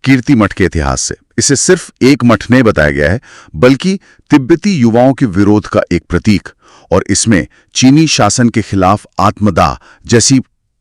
कीर्ति मठ के इतिहास से। इसे सिर्फ एक मठ नहीं बताया गया है, बल्कि तिब्बती युवाओं के विरोध का एक प्रतीक, और इसमें चीनी शासन के खिलाफ आत्मदाह जैसी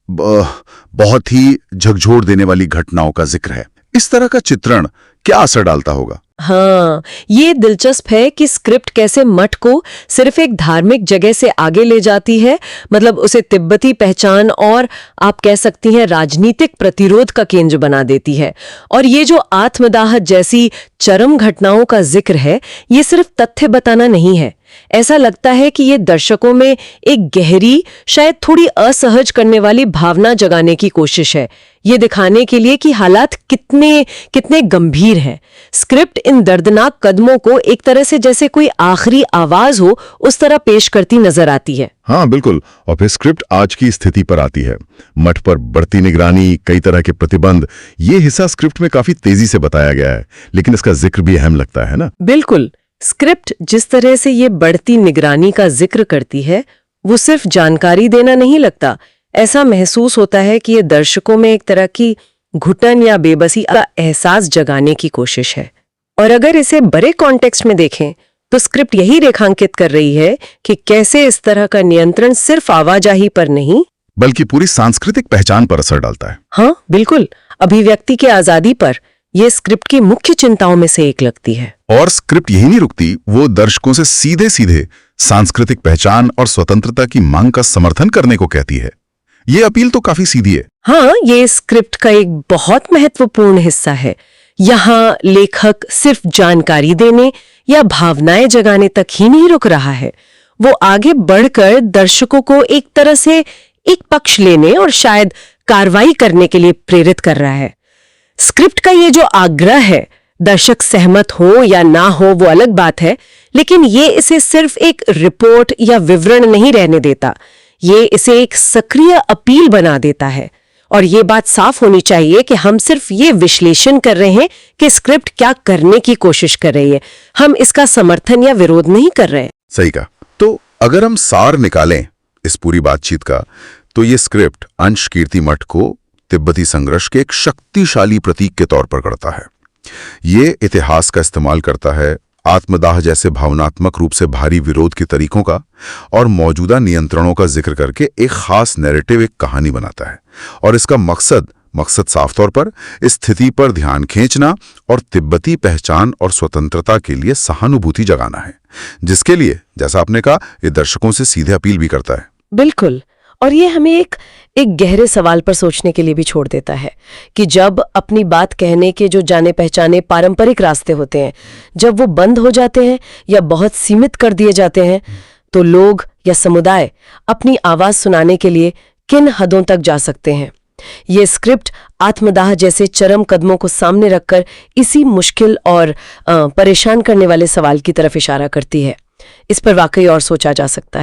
बहुत ही झकझोर देने वाली घटनाओं का जिक्र है। इस तरह का चित्रण क्या असर डालता होगा? हाँ, ये दिलचस्प है कि स्क्रिप्ट कैसे मठ को सिर्फ एक धार्मिक जगह से आगे ले जाती है, मतलब उसे तिब्बती पहचान और आप कह सकती हैं राजनीतिक प्रतिरोध का केंद्र बना देती है। और ये जो आत्मदाह जैसी चरम घटनाओं का जिक्र है, ये सिर्फ तथ्य बताना नहीं है। ऐसा लगता है कि ये दर्शकों में एक गहरी, शायद थोड़ी असहज करने वाली भावना जगाने की कोशिश है, ये दिखाने के लिए कि हालात कितने गंभीर हैं। स्क्रिप्ट इन दर्दनाक कदमों को एक तरह से जैसे कोई आखिरी आवाज हो, उस तरह पेश करती नजर आती है। हाँ बिल्कुल। और फिर स्क्रिप्ट आज की स्थिति पर आती है। मठ पर बढ़ती निगरानी, कई तरह के प्रतिबंध, ये हिस्सा स्क्रिप्ट में काफी तेजी से बताया गया है, लेकिन इसका जिक्र भी अहम लगता है ना? बिल्कुल। स्क्रिप्ट जिस तरह से ये बढ़ती निगरानी का जिक्र करती है, वो सिर्फ जानकारी देना नहीं लगता। ऐसा महसूस होता है कि ये दर्शकों में एक तरह की घुटन या बेबसी का एहसास जगाने की कोशिश है। और अगर इसे बड़े कॉन्टेक्स्ट में देखें तो स्क्रिप्ट यही रेखांकित कर रही है कि कैसे इस तरह का नियंत्रण सिर्फ आवाजाही पर नहीं, बल्कि पूरी सांस्कृतिक पहचान पर असर डालता है। हाँ बिल्कुल, अभिव्यक्ति की आजादी पर यह स्क्रिप्ट की मुख्य चिंताओं में से एक लगती है। और स्क्रिप्ट यही नहीं रुकती, वो दर्शकों से सीधे सीधे सांस्कृतिक पहचान और स्वतंत्रता की मांग का समर्थन करने को कहती है। ये अपील तो काफी सीधी है। हाँ, ये स्क्रिप्ट का एक बहुत महत्वपूर्ण हिस्सा है। यहाँ लेखक सिर्फ जानकारी देने या भावनाएं जगाने तक ही नहीं रुक रहा है, वो आगे बढ़कर दर्शकों को एक तरह से एक पक्ष लेने और शायद कार्रवाई करने के लिए प्रेरित कर रहा है। स्क्रिप्ट का ये जो आग्रह है, दर्शक सहमत हो या ना हो वो अलग बात है, लेकिन ये इसे सिर्फ एक रिपोर्ट या विवरण नहीं रहने देता, ये इसे एक सक्रिय अपील बना देता है। और ये बात साफ होनी चाहिए कि हम सिर्फ ये विश्लेषण कर रहे हैं कि स्क्रिप्ट क्या करने की कोशिश कर रही है, हम इसका समर्थन या विरोध नहीं कर रहे हैं। सही कहा। तो अगर हम सार निकालें इस पूरी बातचीत का, तो ये स्क्रिप्ट अंश कीर्ति मठ को तिब्बती संघर्ष के एक शक्तिशाली प्रतीक के तौर पर करता है। ये इतिहास का इस्तेमाल करता है, आत्मदाह जैसे भावनात्मक रूप से भारी विरोध के तरीकों का, और मौजूदा नियंत्रणों का जिक्र करके एक खास नैरेटिव, एक कहानी बनाता है। और इसका मकसद साफ तौर पर इस स्थिति पर ध्यान खींचना और तिब्बती पहचान और स्वतंत्रता के लिए सहानुभूति जगाना है, जिसके लिए, जैसा आपने कहा, ये दर्शकों से सीधे अपील भी करता है। बिल्कुल। और ये हमें एक गहरे सवाल पर सोचने के लिए भी छोड़ देता है कि जब अपनी बात कहने के जो जाने पहचाने पारंपरिक रास्ते होते हैं, जब वो बंद हो जाते हैं या बहुत सीमित कर दिए जाते हैं, तो लोग या समुदाय अपनी आवाज सुनाने के लिए किन हदों तक जा सकते हैं। ये स्क्रिप्ट आत्मदाह जैसे चरम कदमों को सामने रखकर इसी मुश्किल और परेशान करने वाले सवाल की तरफ इशारा करती है। इस पर वाकई और सोचा जा सकता है।